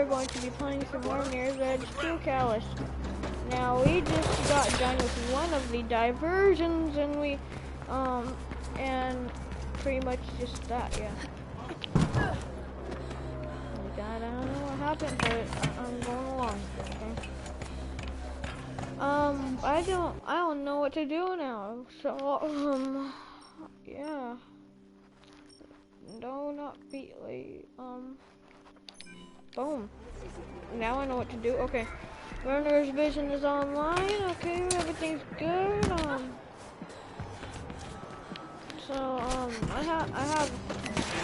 are going to be playing some more Mirror's Edge 2 Callus. Now, we just got done with one of the diversions, and and pretty much just that, yeah. I don't know what happened, but I'm going along, okay? I don't know what to do now, so, yeah. No, not be late, boom. Now I know what to do, okay. Runner's Vision is online, okay, everything's good,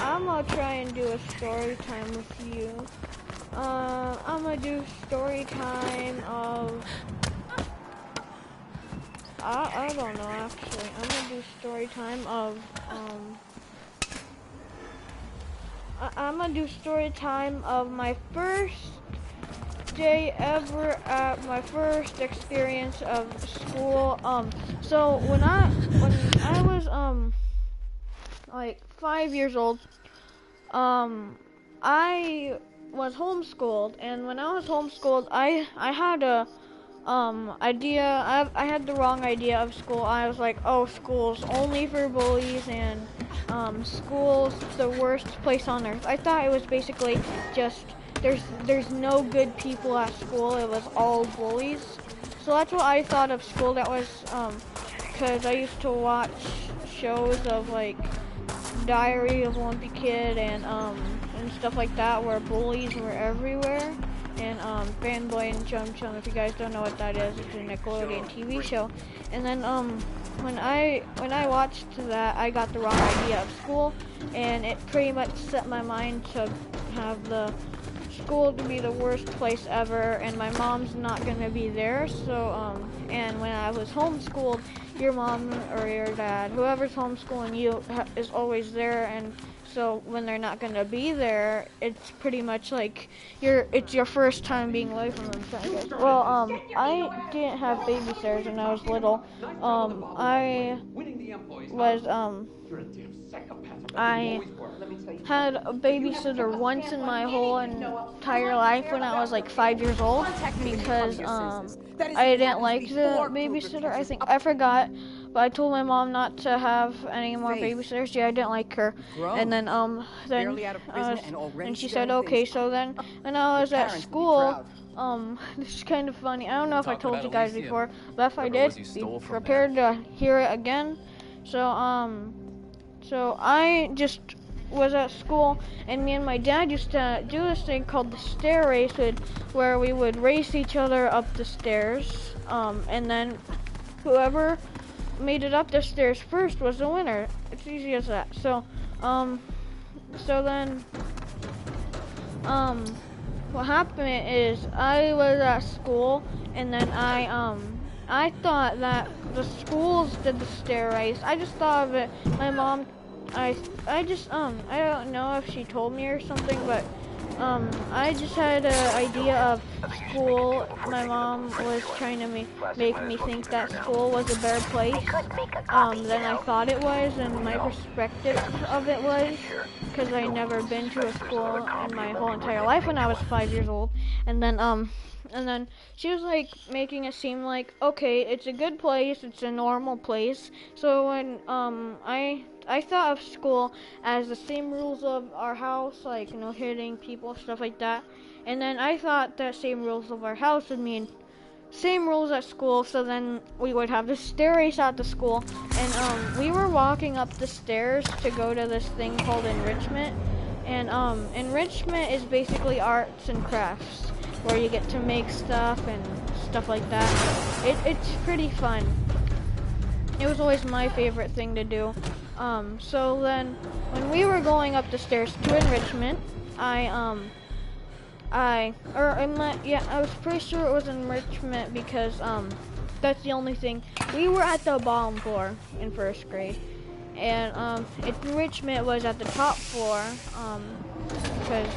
I'm gonna try and do a story time with you. I'm gonna do story time of, I don't know actually. I'm gonna do story time of, I'm gonna do story time of my first day ever at my first experience of school. So when I was, like 5 years old, I was homeschooled, and when I was homeschooled, I had a idea. I had the wrong idea of school. I was like, oh, school's only for bullies, and school's the worst place on earth. I thought it was basically just there's no good people at school. It was all bullies. So that's what I thought of school. That was because I used to watch shows of like Diary of a Wimpy Kid and stuff like that, where bullies were everywhere. And Fanboy and Chum Chum, if you guys don't know what that is, it's a Nickelodeon TV show. And then when I watched that, I got the wrong idea of school, and it pretty much set my mind to have the school to be the worst place ever, and my mom's not gonna be there. So and when I was homeschooled, your mom or your dad, whoever's homeschooling you, is always there, and so when they're not gonna be there, it's pretty much like it's your first time being away from them. Well, I didn't have babysitters when I was little. I had a babysitter once in my whole entire life when I was like 5 years old, because I didn't like the babysitter. I forgot, but I told my mom not to have any more babysitters. Yeah, I didn't like her. And then and she said okay. So then when I was at school, this is kind of funny. I don't know if I told you guys before, but if I did, be prepared to hear it again. So I just was at school, and me and my dad used to do this thing called the stair race, where we would race each other up the stairs, and then whoever made it up the stairs first was the winner. It's easy as that. So then what happened is I was at school, and then I thought that the schools did the stair race. I just thought of it. My mom, I don't know if she told me or something, but I just had an idea of school. My mom was trying to make me think that school was a better place than I thought it was, and my perspective of it was, because I never been to a school in my whole entire life when I was 5 years old. And then she was like making it seem like, okay, it's a good place, it's a normal place. So when I thought of school as the same rules of our house, like no hitting people, stuff like that. And then I thought that same rules of our house would mean same rules at school. So then we would have the stair race at the school, and we were walking up the stairs to go to this thing called enrichment. And enrichment is basically arts and crafts, where you get to make stuff and stuff like that. It's pretty fun. It was always my favorite thing to do. So then when we were going up the stairs to enrichment, I was pretty sure it was enrichment, because that's the only thing. We were at the bottom floor in first grade, and enrichment was at the top floor, because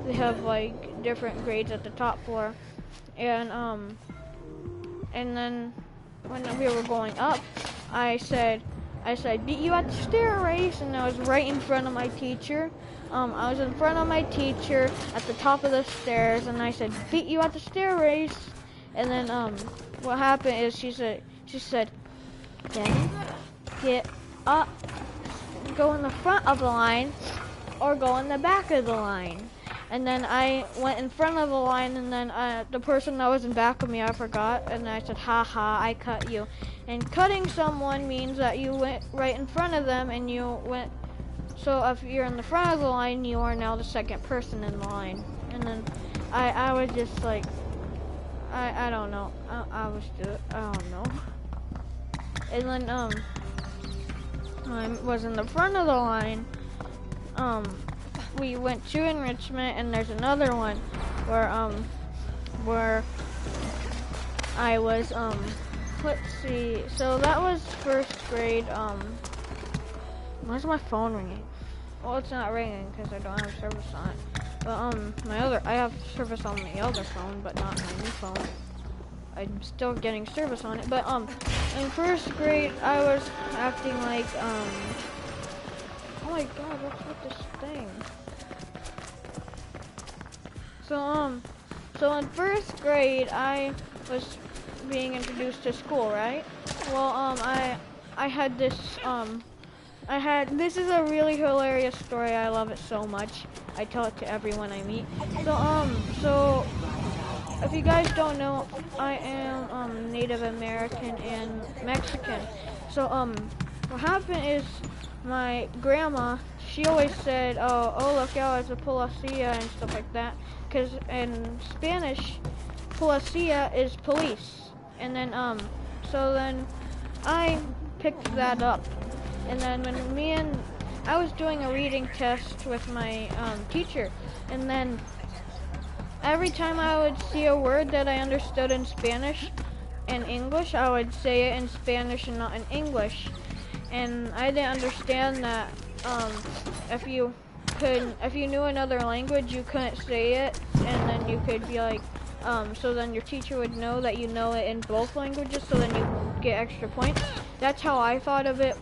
they have like different grades at the top floor. And then when we were going up, I I said, beat you at the stair race, and I was right in front of my teacher. I was in front of my teacher at the top of the stairs, and I said, beat you at the stair race. And then, what happened is she said, then get up, go in the front of the line, or go in the back of the line. And then I went in front of the line, and then the person that was in back of me, I forgot, and I said, ha ha, I cut you. And cutting someone means that you went right in front of them, and you went, so if you're in the front of the line, you are now the second person in the line. And then I was just like, I don't know, I don't know. And then, I was in the front of the line, we went to enrichment, and there's another one where I was, let's see, so that was first grade, why's my phone ringing? Well, it's not ringing because I don't have service on it, but, I have service on my other phone, but not my new phone. I'm still getting service on it, but, in first grade, I was acting like, oh my god, what's with this thing? So in first grade, I was being introduced to school, right? Well, I had this, this is a really hilarious story. I love it so much. I tell it to everyone I meet. So if you guys don't know, I am, Native American and Mexican. So, what happened is my grandma, she always said, oh look out, it's a policía and stuff like that. Because in Spanish, policía is police. And then, so then I picked that up. And then when I was doing a reading test with my teacher, and then every time I would see a word that I understood in Spanish and English, I would say it in Spanish and not in English. And I didn't understand that if you knew another language, you couldn't say it, and then you could be like, so then your teacher would know that you know it in both languages, so then you get extra points. That's how I thought of it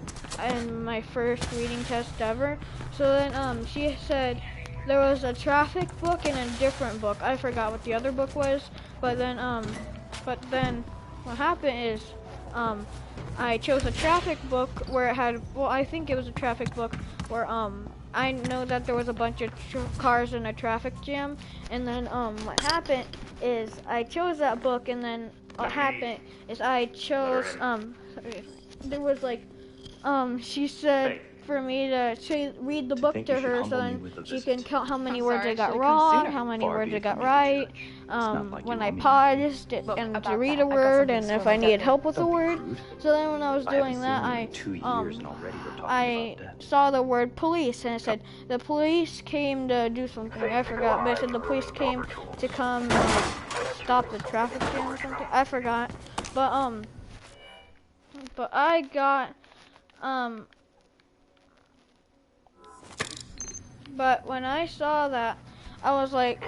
in my first reading test ever. So then she said there was a traffic book and a different book. I forgot what the other book was, but then what happened is I chose a traffic book where it had, well, I think it was a traffic book where I know that there was a bunch of cars in a traffic jam, and then what happened is I chose that book, and then what happened is I chose there was like she said for me to read the book to her, so then she can count how many words I got wrong, how many words I got right, when I paused and to read a word, and if I needed help with a word. So then when I was doing that, I saw the word police, and it said the police came to do something. I forgot, but it said the police came to come stop the traffic jam or something. I forgot, but I got but when I saw that, I was like,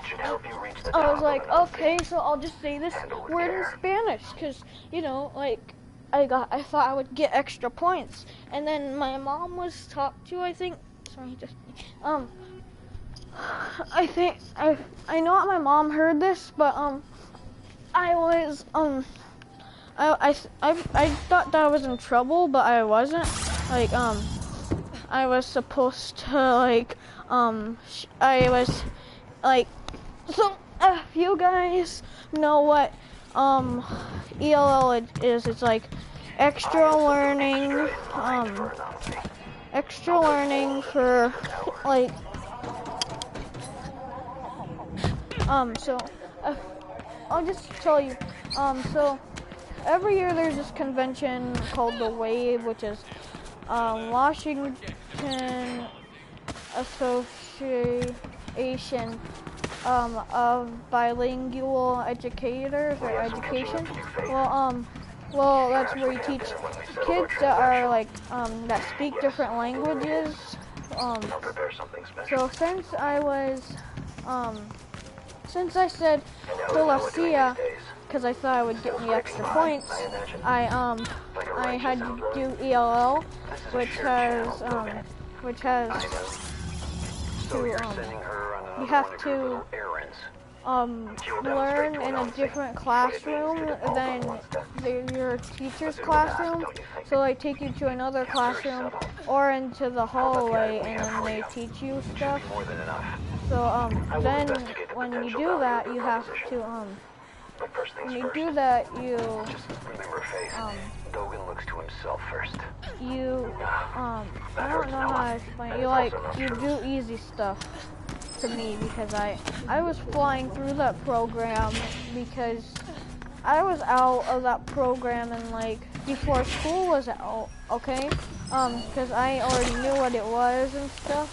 okay, so I'll just say this word in Spanish, cause you know, like, I thought I would get extra points. And then my mom was talked to, I think. Sorry, just I think I know my mom heard this, but I was I thought that I was in trouble, but I wasn't. Like I was supposed to like I was like, so if you guys know what ELL is, it's like extra learning for like so I'll just tell you, so every year there's this convention called the WAVE, which is Washington Association of Bilingual Educators or Education. Well, that's where you teach kids that are like that speak different languages. So since I said Policía, because I thought it would get me extra points, I I had to do ELL, which has you have to learn in a different classroom than your teacher's classroom. So they take you to another classroom or into the hallway, and then they teach you stuff. So then when you do that, you have to when you do that, Dogen looks to himself first. I don't know how to explain it. You do easy stuff to me because I was flying through that program because I was out of that program and like before school was out, okay? Because I already knew what it was and stuff.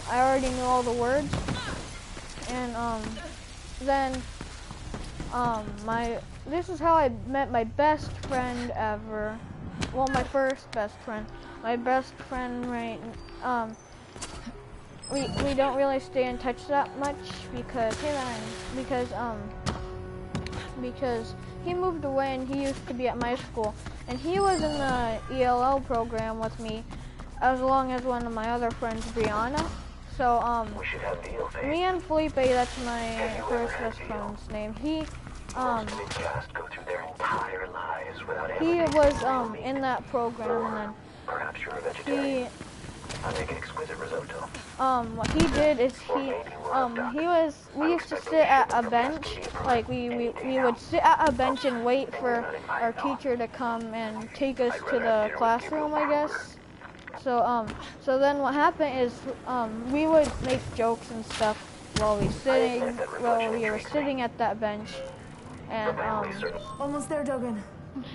I already knew all the words, and then this is how I met my best friend ever. Well, my first best friend. My best friend, right? We don't really stay in touch that much because because he moved away and he used to be at my school and he was in the ELL program with me as long as one of my other friends, Brianna. So me and Felipe, that's my first best friend's name. He was in that program, and then I make an exquisite risotto. what he did is we used to sit at a bench, like we would sit at a bench and wait for our teacher to come and take us to the classroom, I guess. So then what happened is we would make jokes and stuff while we were sitting at that bench, and almost there, Dogen.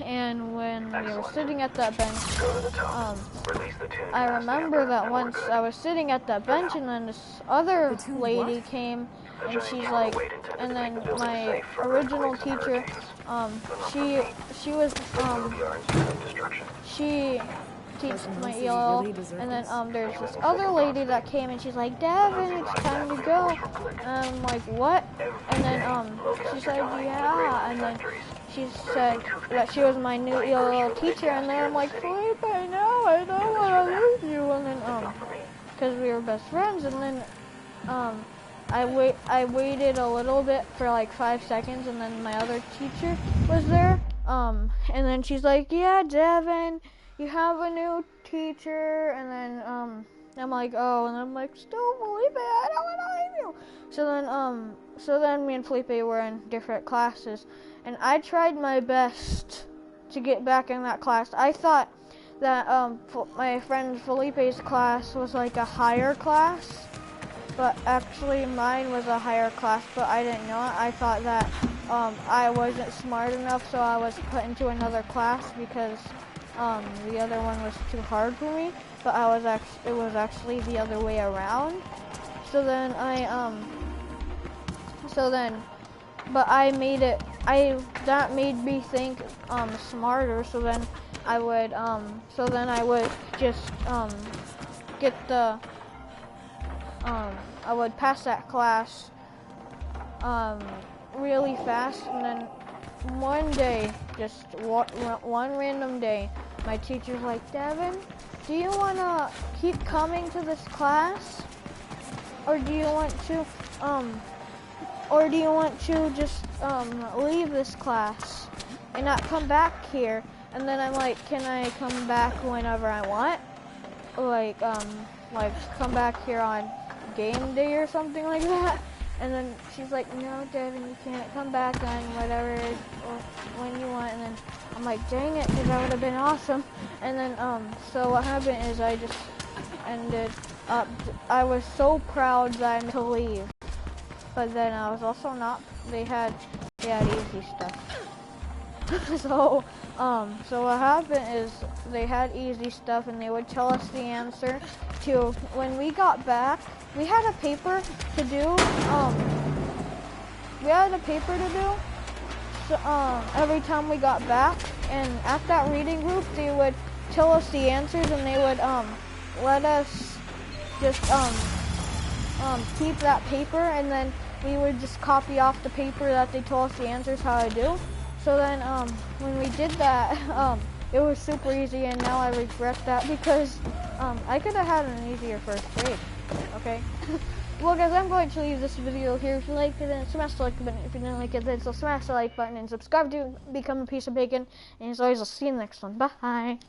And when we were sitting at that bench, I remember that once I was sitting at that bench and then this other lady came and she's like, and then my original teacher, she teaches my ELL, and then there's this other lady that came and she's like, Devin, it's time to go. And I'm like, what? And then she said, yeah, and then she said that she was my new ELL teacher, and then I'm like, Felipe, no, I don't want to lose you. And then because we were best friends, and then I waited a little bit for like 5 seconds, and then my other teacher was there, and then she's like, yeah, Devin, you have a new teacher. And then I'm like, oh, and I'm like, still Felipe, I don't want to leave you. So then me and Felipe were in different classes, and I tried my best to get back in that class. I thought that my friend Felipe's class was like a higher class, but actually mine was a higher class, but I didn't know it. I thought that I wasn't smart enough, so I was put into another class because the other one was too hard for me, but it was actually the other way around. So then that made me think smarter. So then I would just get the I would pass that class really fast, and then one day, just one random day, my teacher's like, Devin, do you want to keep coming to this class? Or do you want to just leave this class and not come back here? And then I'm like, can I come back whenever I want? Like come back here on game day or something like that? And then she's like, no, Devin, you can't come back on whatever or when you want. And then I'm like, dang it, because that would have been awesome. And then so what happened is I just ended up, I was so proud that I to leave, but then I was also not. They had easy stuff. So what happened is they had easy stuff, and they would tell us the answer to, when we got back, we had a paper to do. So, every time we got back, and at that reading group, they would tell us the answers, and they would let us just keep that paper, and then we would just copy off the paper that they told us the answers how to do. So then when we did that, it was super easy, and now I regret that because I could have had an easier first grade. Okay. Well, guys, I'm going to leave this video here. If you liked it, then smash the like button. If you didn't like it, then smash the like button and subscribe to become a piece of bacon. And as always, I'll see you in the next one. Bye.